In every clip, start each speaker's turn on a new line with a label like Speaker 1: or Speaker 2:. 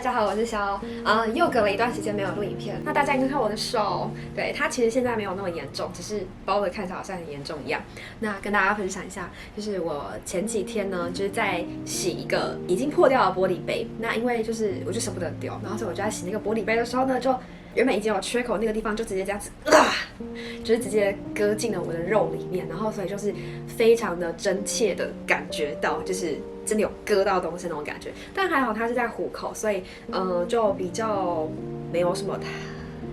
Speaker 1: 家好，我是肖。又隔了一段时间没有录影片，那大家应该看我的手，对它其实现在没有那么严重，只是包的看起来好像很严重一样。那跟大家分享一下，就是我前几天呢，就是在洗一个已经破掉的玻璃杯。那因为就是我就舍不得丢，然后所以我就在洗那个玻璃杯的时候呢，就原本已经有缺口那个地方就直接这样子就是直接割进了我的肉里面，然后所以就是非常的真切的感觉到，就是真的有割到东西那种感觉。但还好它是在虎口，所以就比较没有什么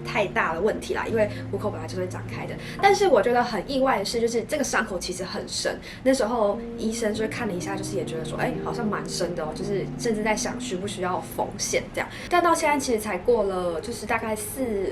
Speaker 1: 太大的问题啦，因为虎口本来就会长开的。但是我觉得很意外的是，就是这个伤口其实很深。那时候医生就是看了一下，就是也觉得说，好像蛮深的哦，就是甚至在想需不需要缝线这样。但到现在其实才过了，就是大概4、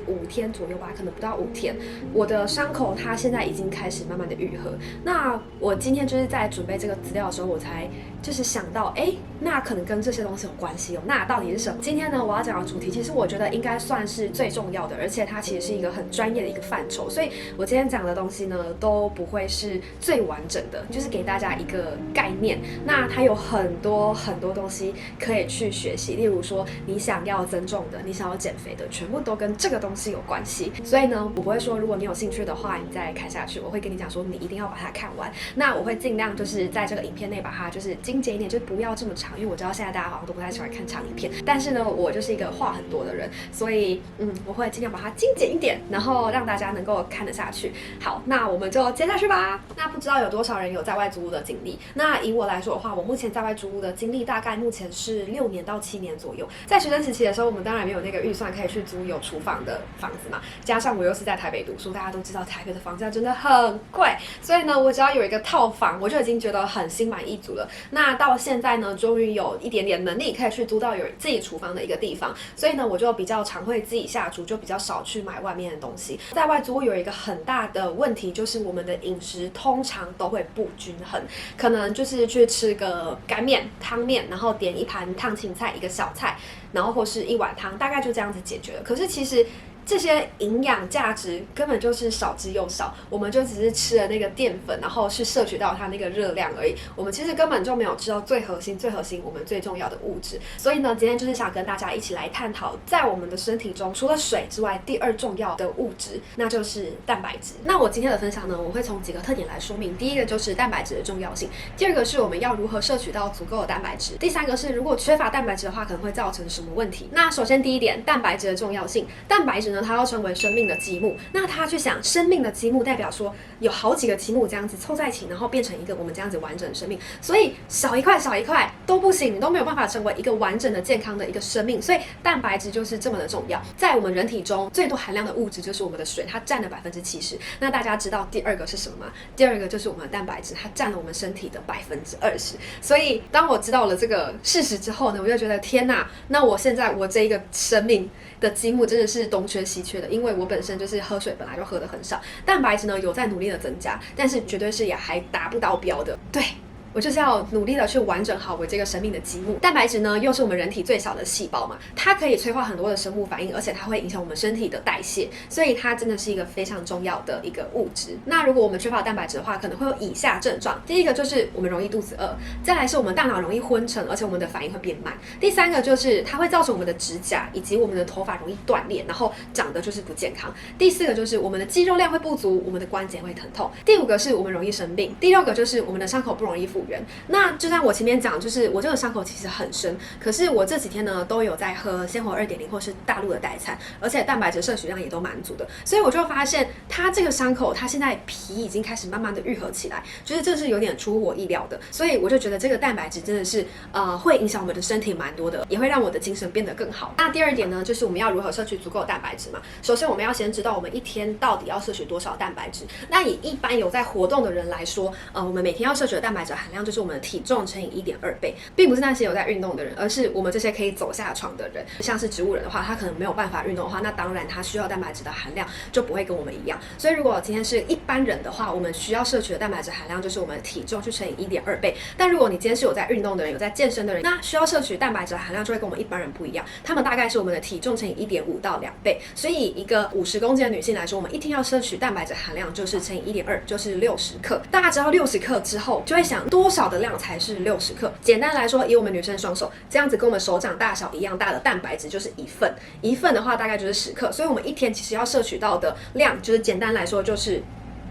Speaker 1: 5天左右吧，可能不到5天，我的伤口它现在已经开始慢慢的愈合。那我今天就是在准备这个资料的时候，我才就是想到，那可能跟这些东西有关系哦。那到底是什么？今天呢，我要讲的主题，其实我觉得应该算是最重要的，而且它其实是一个很专业的一个范畴，所以我今天讲的东西呢，都不会是最完整的，就是给大家一个概念。那它有很多东西可以去学习，例如说你想要增重的，你想要减肥的，全部都跟这个东西有关系。所以呢，我不会说如果你有兴趣的话，你再看下去，我会跟你讲说你一定要把它看完。那我会尽量就是在这个影片内把它就是精简一点，就不要这么长，因为我知道现在大家好像都不太喜欢看长影片，但是呢，我就是一个话很多的人，所以我会尽量把它精简一点，然后让大家能够看得下去。好，那我们就接下去吧。那不知道有多少人有在外租屋的经历？那以我来说的话，我目前在外租屋的经历大概目前是6年到7年左右。在学生时期的时候，我们当然没有那个预算可以去租有厨房的房子嘛，加上我又是在台北读书，大家都知道台北的房价真的很贵，所以呢，我只要有一个套房，我就已经觉得很心满意足了。那到现在呢，终于有一点点能力可以去租到有自己厨房的一个地方，所以呢，我就比较常会自己下厨，就比较少去买外面的东西。在外租有一个很大的问题，就是我们的饮食通常都会不均衡，可能就是去吃个干面、汤面，然后点一盘烫青菜、一个小菜，然后或是一碗汤，大概就这样子解决了。可是其实这些营养价值根本就是少之又少，我们就只是吃了那个淀粉，然后去摄取到它那个热量而已，我们其实根本就没有吃到最核心我们最重要的物质。所以呢，今天就是想跟大家一起来探讨，在我们的身体中除了水之外，第2重要的物质，那就是蛋白质。那我今天的分享呢，我会从几个特点来说明。第一个就是蛋白质的重要性，第二个是我们要如何摄取到足够的蛋白质，第三个是如果缺乏蛋白质的话，可能会造成什么问题。那首先第一点，蛋白质的重要性。蛋白质呢，它要成为生命的积木。那它去想，生命的积木代表说有好几个积木这样子凑在一起，然后变成一个我们这样子完整的生命。所以少一块都不行，你都没有办法成为一个完整的健康的一个生命。所以蛋白质就是这么的重要。在我们人体中最多含量的物质就是我们的水，它占了70%。那大家知道第2个是什么吗？第2个就是我们的蛋白质，它占了我们身体的20%。所以当我知道了这个事实之后呢，我就觉得天哪，那我现在我这一个生命的积木真的是东缺西缺的，因为我本身就是喝水本来就喝得很少，蛋白质呢有在努力的增加，但是绝对是也还达不到标的。对，我就是要努力的去完整好我这个生命的积木。蛋白质呢，又是我们人体最小的细胞嘛，它可以催化很多的生物反应，而且它会影响我们身体的代谢，所以它真的是一个非常重要的一个物质。那如果我们缺乏蛋白质的话，可能会有以下症状。第一个就是我们容易肚子饿，再来是我们大脑容易昏沉，而且我们的反应会变慢。第三个就是它会造成我们的指甲以及我们的头发容易断裂，然后长得就是不健康。第4个就是我们的肌肉量会不足，我们的关节会疼痛。第5个是我们容易生病。第6个就是我们的伤口不容易复原。那就像我前面讲，就是我这个伤口其实很深，可是我这几天呢都有在喝鲜活2.0或是大陆的代餐，而且蛋白质摄取量也都蛮足的，所以我就发现它这个伤口它现在皮已经开始慢慢的愈合起来，就是这是有点出乎我意料的，所以我就觉得这个蛋白质真的是会影响我们的身体蛮多的，也会让我的精神变得更好。那第2点呢，就是我们要如何摄取足够的蛋白质嘛。首先我们要先知道我们一天到底要摄取多少蛋白质。那以一般有在活动的人来说，我们每天要摄取的蛋白质含量就是我们的体重乘以1.2倍，并不是那些有在运动的人，而是我们这些可以走下床的人。像是植物人的话，他可能没有办法运动的话，那当然他需要蛋白质的含量就不会跟我们一样。所以如果今天是一般人的话，我们需要摄取的蛋白质含量就是我们的体重去乘以1.2倍。但如果你今天是有在运动的人，有在健身的人，那需要摄取蛋白质的含量就会跟我们一般人不一样，他们大概是我们的体重乘以1.5到2倍。所以以一个50公斤的女性来说，我们一天要摄取蛋白质含量就是乘以1.2，就是60克。大家知道60克之后，就会想多多少的量才是60克？简单来说，以我们女生双手这样子跟我们手掌大小一样大的蛋白质就是一份的话大概就是10克，所以我们一天其实要摄取到的量就是简单来说就是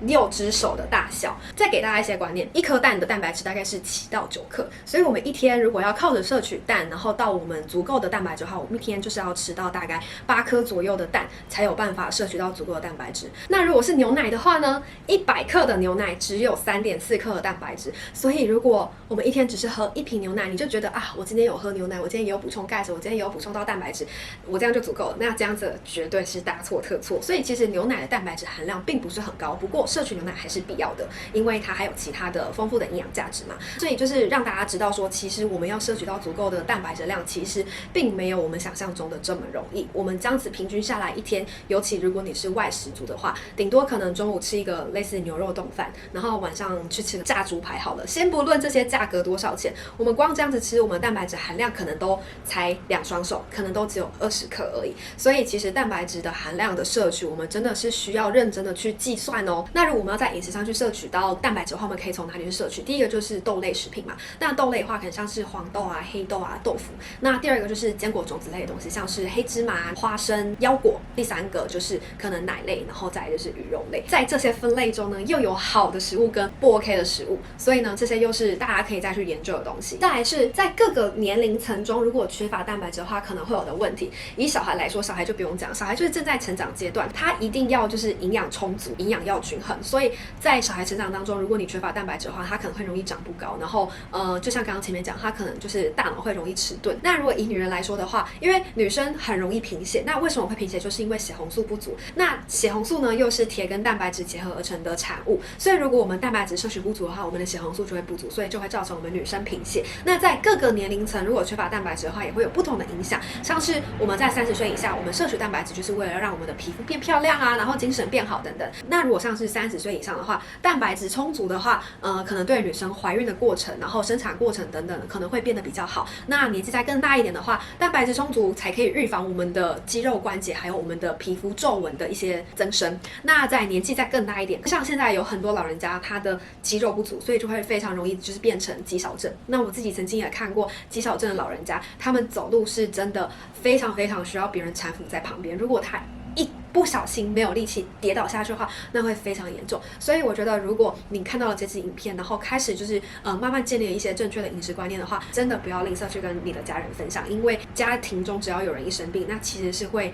Speaker 1: 6只手的大小。再给大家一些观念，一颗蛋的蛋白质大概是7到9克，所以我们一天如果要靠着摄取蛋，然后到我们足够的蛋白质的话，我们一天就是要吃到大概8颗左右的蛋，才有办法摄取到足够的蛋白质。那如果是牛奶的话呢，100克的牛奶只有3.4克的蛋白质，所以如果我们一天只是喝1瓶牛奶，你就觉得啊，我今天有喝牛奶，我今天也有补充钙质，我今天也有补充到蛋白质，我这样就足够了。那这样子绝对是大错特错。所以其实牛奶的蛋白质含量并不是很高，不过摄取牛奶还是必要的，因为它还有其他的丰富的营养价值嘛。所以就是让大家知道说，其实我们要摄取到足够的蛋白质量，其实并没有我们想象中的这么容易。我们这样子平均下来一天，尤其如果你是外食族的话，顶多可能中午吃一个类似牛肉冻饭，然后晚上去吃个炸猪排好了。先不论这些价格多少钱，我们光这样子吃，我们蛋白质含量可能都才2双手，可能都只有20克而已。所以其实蛋白质的含量的摄取，我们真的是需要认真的去计算哦。那如果我们要在饮食上去摄取到蛋白质的话，我们可以从哪里去摄取？第一个就是豆类食品嘛，那豆类的话可能像是黄豆啊、黑豆啊、豆腐。那第二个就是坚果种子类的东西，像是黑芝麻、花生、腰果。第三个就是可能奶类，然后再来就是鱼肉类。在这些分类中呢，又有好的食物跟不 OK 的食物，所以呢，这些又是大家可以再去研究的东西。再来是在各个年龄层中，如果缺乏蛋白质的话，可能会有的问题。以小孩来说，小孩就不用讲，小孩就是正在成长阶段，他一定要就是营养充足，营养要均衡。所以在小孩成长当中，如果你缺乏蛋白质的话，他可能会容易长不高，然后就像刚刚前面讲，他可能就是大脑会容易迟钝。那如果以女人来说的话，因为女生很容易贫血，那为什么会贫血？就是因为血红素不足。那血红素呢，又是铁跟蛋白质结合而成的产物，所以如果我们蛋白质摄取不足的话，我们的血红素就会不足，所以就会造成我们女生贫血。那在各个年龄层，如果缺乏蛋白质的话，也会有不同的影响。像是我们在30岁以下，我们摄取蛋白质就是为了让我们的皮肤变漂亮啊，然后精神变好等等。那如果像是30岁以上的话，蛋白质充足的话，可能对女生怀孕的过程，然后生产过程等等，可能会变得比较好。那年纪再更大一点的话，蛋白质充足才可以预防我们的肌肉关节还有我们的皮肤皱纹的一些增生。那在年纪再更大一点，像现在有很多老人家他的肌肉不足，所以就会非常容易就是变成肌少症。那我自己曾经也看过肌少症的老人家，他们走路是真的非常非常需要别人搀扶在旁边，如果他一不小心没有力气跌倒下去的话，那会非常严重。所以我觉得，如果你看到了这支影片，然后开始就是慢慢建立一些正确的饮食观念的话，真的不要吝啬去跟你的家人分享，因为家庭中只要有人一生病，那其实是会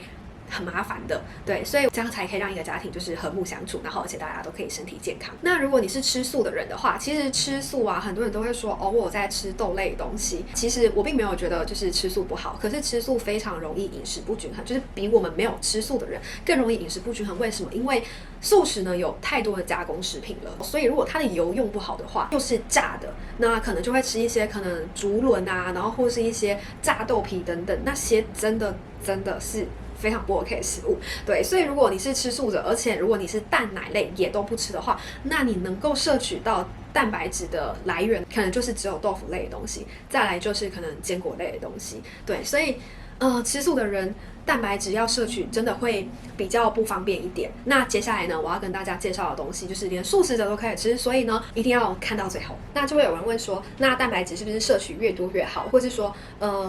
Speaker 1: 很麻烦的，对，所以这样才可以让一个家庭就是和睦相处，然后而且大家都可以身体健康。那如果你是吃素的人的话，其实吃素啊，很多人都会说哦，我在吃豆类的东西。其实我并没有觉得就是吃素不好，可是吃素非常容易饮食不均衡，就是比我们没有吃素的人更容易饮食不均衡。为什么？因为素食呢有太多的加工食品了，所以如果它的油用不好的话，又是炸的，那可能就会吃一些可能竹轮啊，然后或是一些炸豆皮等等，那些真的是非常不 OK 的食物。对，所以如果你是吃素者，而且如果你是蛋奶类也都不吃的话，那你能够摄取到蛋白质的来源可能就是只有豆腐类的东西，再来就是可能坚果类的东西。对，所以吃素的人蛋白质要摄取真的会比较不方便一点。那接下来呢，我要跟大家介绍的东西就是连素食者都可以吃，所以呢一定要看到最后。那就会有人问说，那蛋白质是不是摄取越多越好，或是说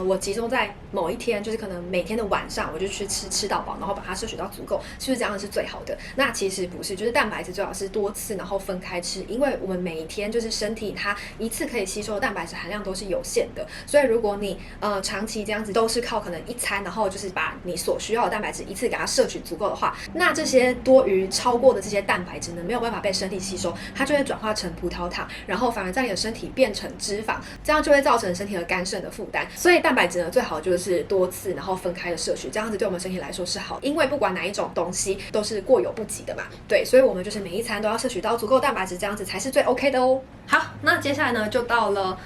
Speaker 1: 我集中在某一天，就是可能每天的晚上我就去吃到饱，然后把它摄取到足够，是不是这样是最好的？那其实不是，就是蛋白质最好是多次然后分开吃，因为我们每一天就是身体它一次可以吸收的蛋白质含量都是有限的，所以如果你长期这样子都是靠可能一餐，然后就是把你所需要的蛋白质一次给它摄取足够的话，那这些多余超过的这些蛋白质呢，没有办法被身体吸收，它就会转化成葡萄糖，然后反而在你的身体变成脂肪，这样就会造成身体的肝肾的负担。所以蛋白质呢，最好就是多次然后分开的摄取，这样子对我们身体来说是好，因为不管哪一种东西都是过犹不及的嘛。对，所以我们就是每一餐都要摄取到足够蛋白质，这样子才是最 OK 的哦。好，那接下来呢，就到了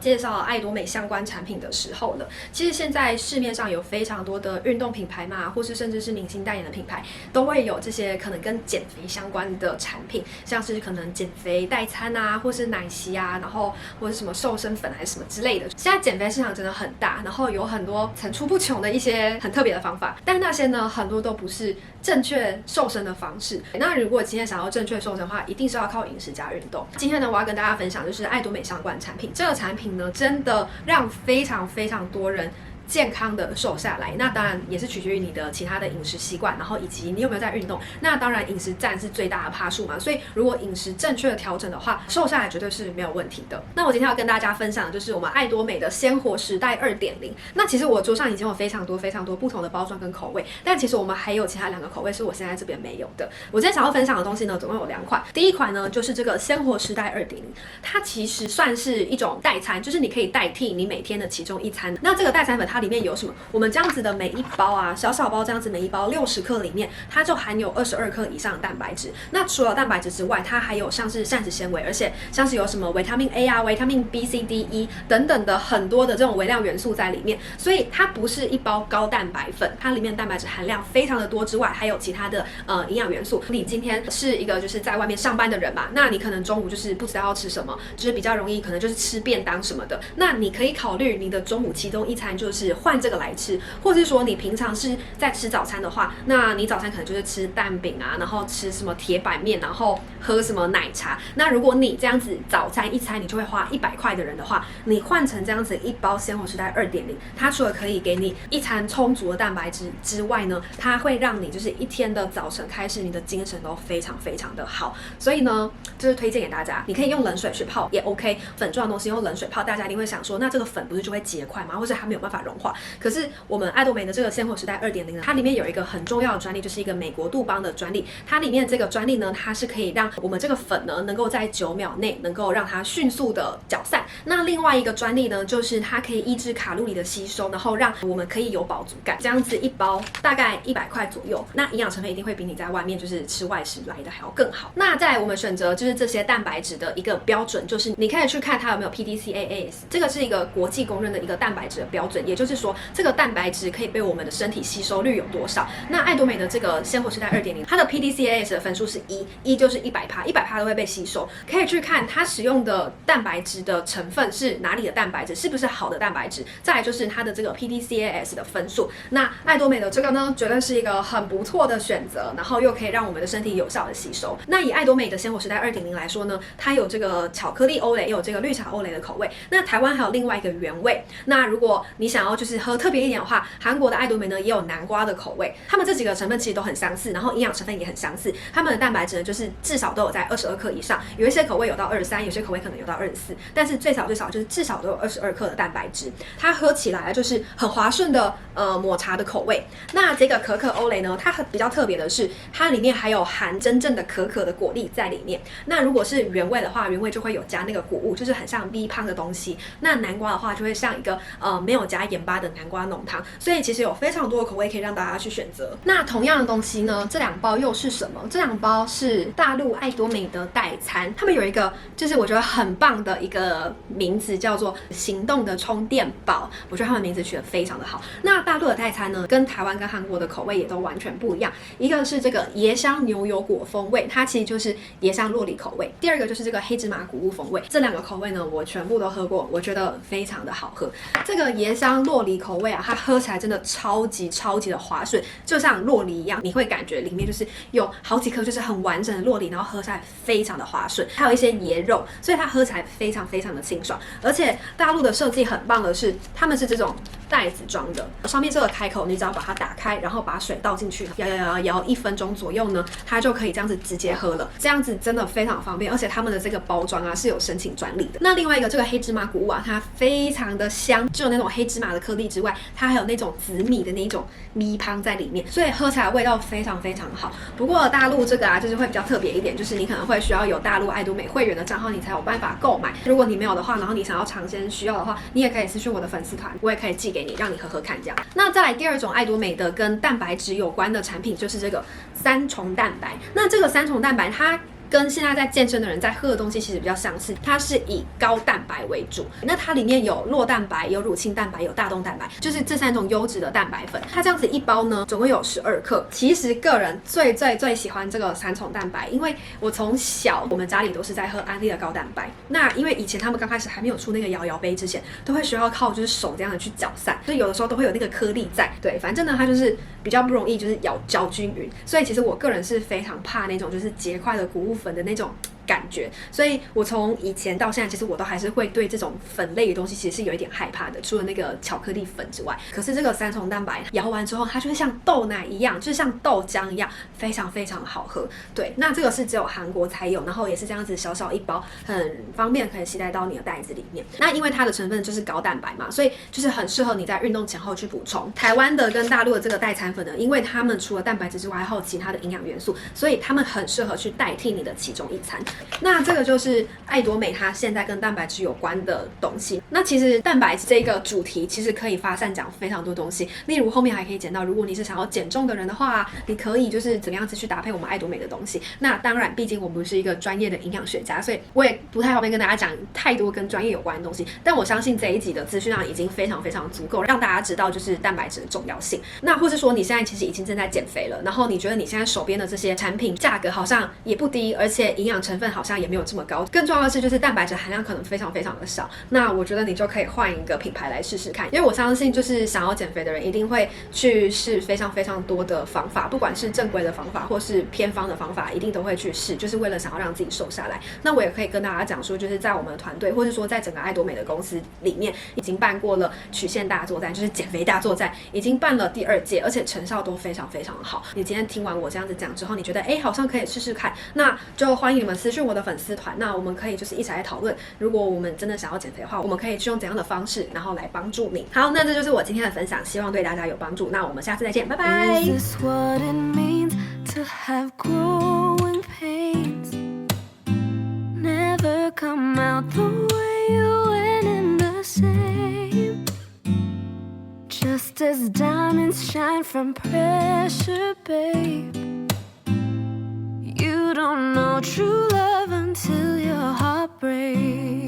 Speaker 1: 介绍爱多美相关产品的时候了。其实现在市面上有非常多的运动品牌嘛，或是甚至是明星代言的品牌，都会有这些可能跟减肥相关的产品，像是可能减肥代餐啊，或是奶昔啊，然后或是什么瘦身粉还是什么之类的。现在减肥市场真的很大，然后有很多层出不穷的一些很特别的方法，但那些呢，很多都不是正确瘦身的方式。那如果今天想要正确瘦身的话，一定是要靠饮食加运动。今天呢，我要跟大家大家分享就是爱多美相关的产品。这个产品呢，真的让非常非常多人健康的瘦下来。那当然也是取决于你的其他的饮食习惯，然后以及你有没有在运动。那当然饮食占是最大的趴数嘛，所以如果饮食正确的调整的话，瘦下来绝对是没有问题的。那我今天要跟大家分享的就是我们爱多美的鲜活时代 2.0。那其实我桌上已经有非常多不同的包装跟口味，但其实我们还有其他2个口味是我现在这边没有的。我今天想要分享的东西呢，总共有2款。第一款呢就是这个鲜活时代 2.0，它其实算是一种代餐，就是你可以代替你每天的其中一餐。那这个代餐粉它里面有什么？我们这样子的每一包啊，小包这样子每一包60克里面，它就含有22克以上的蛋白质。那除了蛋白质之外，它还有像是膳食纤维，而且像是有什么维他命 A 啊、维他命 B、C、D、E 等等的很多的这种微量元素在里面，所以它不是一包高蛋白粉，它里面蛋白质含量非常的多之外，还有其他的营养元素。你今天是一个就是在外面上班的人嘛，那你可能中午就是不知道要吃什么，就是比较容易可能就是吃便当什么的，那你可以考虑你的中午其中一餐就是换这个来吃，或是说你平常是在吃早餐的话，那你早餐可能就是吃蛋饼啊，然后吃什么铁板面，然后喝什么奶茶。那如果你这样子早餐一餐你就会花100块的人的话，你换成这样子一包鲜活时代 2.0， 它除了可以给你一餐充足的蛋白质之外呢，它会让你就是一天的早晨开始，你的精神都非常非常的好。所以呢，就是推荐给大家，你可以用冷水去泡也 OK。粉状的东西用冷水泡，大家一定会想说，那这个粉不是就会结块吗？或者它没有办法融化？可是我们爱多美的这个鲜活时代 2.0 呢，它里面有一个很重要的专利，就是一个美国杜邦的专利。它里面这个专利呢，它是可以让我们这个粉呢，能够在9秒内能够让它迅速的搅散。那另外一个专利呢，就是它可以抑制卡路里的吸收，然后让我们可以有饱足感。这样子一包大概100块左右，那营养成分一定会比你在外面就是吃外食来的还要更好。那再来我们选择就是这些蛋白质的一个标准，就是你可以去看它有没有 PDCAAS， 这个是一个国际公认的一个蛋白质的标准，也就是说这个蛋白质可以被我们的身体吸收率有多少。那爱多美的这个鲜活时代 2.0， 它的 PDCAAS 的分数是1就是100%，100%都会被吸收。可以去看它使用的蛋白质的成分是哪里的蛋白质，是不是好的蛋白质。再来就是它的这个 PDCAAS 的分数。那爱多美的这个呢，绝对是一个很不错的选择，然后又可以让我们的身体有效的吸收。那以爱多美的鲜活时代 2.0 来说呢，它有这个巧克力欧蕾，也有这个绿茶欧蕾的口味。那台湾还有另外一个原味。那如果你想要就是喝特别一点的话，韩国的爱多美呢也有南瓜的口味。他们这几个成分其实都很相似，然后营养成分也很相似。他们的蛋白质呢就是至少都有在22克以上，有一些口味有到23，有些口味可能有到24，但是最少就是至少都有22克的蛋白质。它喝起来就是很滑顺的抹茶的口味。那这个可可欧蕾呢，它比较特别的是，它里面还有含真正的可可的果粒在里面。那如果是原味的话，原味就会有加那个谷物，就是很像 V 胖的东西。那南瓜的话就会像一个没有加盐巴的南瓜浓汤。所以其实有非常多的口味可以让大家去选择。那同样的东西呢，这2包又是什么？这2包是大陆爱多美的代餐，他们有一个就是我觉得很棒的一个名字，叫做行动的充电宝。我觉得他们名字取得非常的好。那大陆的代餐呢，跟台湾跟韩国的口味也都完全不一样。一个是这个椰香牛油果风味，它其实就是椰香酪梨口味。第二个就是这个黑芝麻谷物风味。这2个口味呢，我全部都喝过，我觉得非常的好喝。这个椰香酪梨口味啊，它喝起来真的超级的滑顺，就像酪梨一样，你会感觉里面就是有好几颗就是很完整的酪梨，然后喝起来非常的滑顺，还有一些椰肉，所以它喝起来非常的清爽。而且大陆的设计很棒的是，他们是这种袋子装的，上面这个开口你只要把它打开，然后把水倒进去，摇1分钟左右呢，它就可以这样子直接喝了。这样子真的非常方便，而且他们的这个包装啊是有申请专利的。那另外一个这个黑芝麻谷物啊，它非常的香，就有那种黑芝麻的颗粒之外，它还有那种紫米的那一种米汤在里面，所以喝起来味道非常好。不过大陆这个啊，就是会比较特别一点，就是你可能会需要有大陆爱多美会员的账号，你才有办法购买。如果你没有的话，然后你想要尝鲜需要的话，你也可以私讯我的粉丝团，我也可以寄给你，让你喝喝看这样。那再来第2种爱多美的跟蛋白质有关的产品，就是这个3重蛋白。那这个3重蛋白它跟现在在健身的人在喝的东西其实比较相似，它是以高蛋白为主。那它里面有酪蛋白、有乳清蛋白、有大豆蛋白，就是这3种优质的蛋白粉。它这样子一包呢，总共有12克。其实个人最喜欢这个3重蛋白，因为我从小我们家里都是在喝安利的高蛋白。那因为以前他们刚开始还没有出那个摇摇杯之前，都会需要靠就是手这样的去搅散，所以有的时候都会有那个颗粒在。对，反正呢它就是比较不容易就是搅均匀。所以其实我个人是非常怕那种就是结块的谷物粉的那种感觉。所以我从以前到现在，其实我都还是会对这种粉类的东西其实是有一点害怕的，除了那个巧克力粉之外。可是这个3重蛋白摇完之后，它就会像豆奶一样，就是像豆浆一样，非常非常好喝。对，那这个是只有韩国才有，然后也是这样子小小一包，很方便可以携带到你的袋子里面。那因为它的成分就是高蛋白嘛，所以就是很适合你在运动前后去补充。台湾的跟大陆的这个代餐粉呢，因为他们除了蛋白质之外，还有其他的营养元素，所以他们很适合去代替你的其中一餐。那这个就是爱多美它现在跟蛋白质有关的东西。那其实蛋白质这个主题其实可以发散讲非常多东西，例如后面还可以讲到，如果你是想要减重的人的话，你可以就是怎么样子去搭配我们爱多美的东西。那当然，毕竟我们不是一个专业的营养学家，所以我也不太方便跟大家讲太多跟专业有关的东西。但我相信这一集的资讯量已经非常非常足够，让大家知道就是蛋白质的重要性。那或是说你现在其实已经正在减肥了，然后你觉得你现在手边的这些产品价格好像也不低，而且营养成分好像也没有这么高，更重要的是就是蛋白质含量可能非常非常的少。那我觉得你就可以换一个品牌来试试看，因为我相信就是想要减肥的人一定会去试非常非常多的方法，不管是正规的方法或是偏方的方法，一定都会去试，就是为了想要让自己瘦下来。那我也可以跟大家讲说，就是在我们的团队，或是说在整个爱多美的公司里面，已经办过了曲线大作战，就是减肥大作战，已经办了第2届，而且成效都非常非常好。你今天听完我这样子讲之后，你觉得好像可以试试看，那就欢迎你们私讯我的粉丝团，那我们可以就是一起来讨论，如果我们真的想要减肥的话，我们可以去用怎样的方式，然后来帮助你。好，那这就是我今天的分享，希望对大家有帮助。那我们下次再见，拜拜。
Speaker 2: Never come out the way you went in the same. Just as diamonds shine from pressure, babe. You don't know true love until your heart breaks.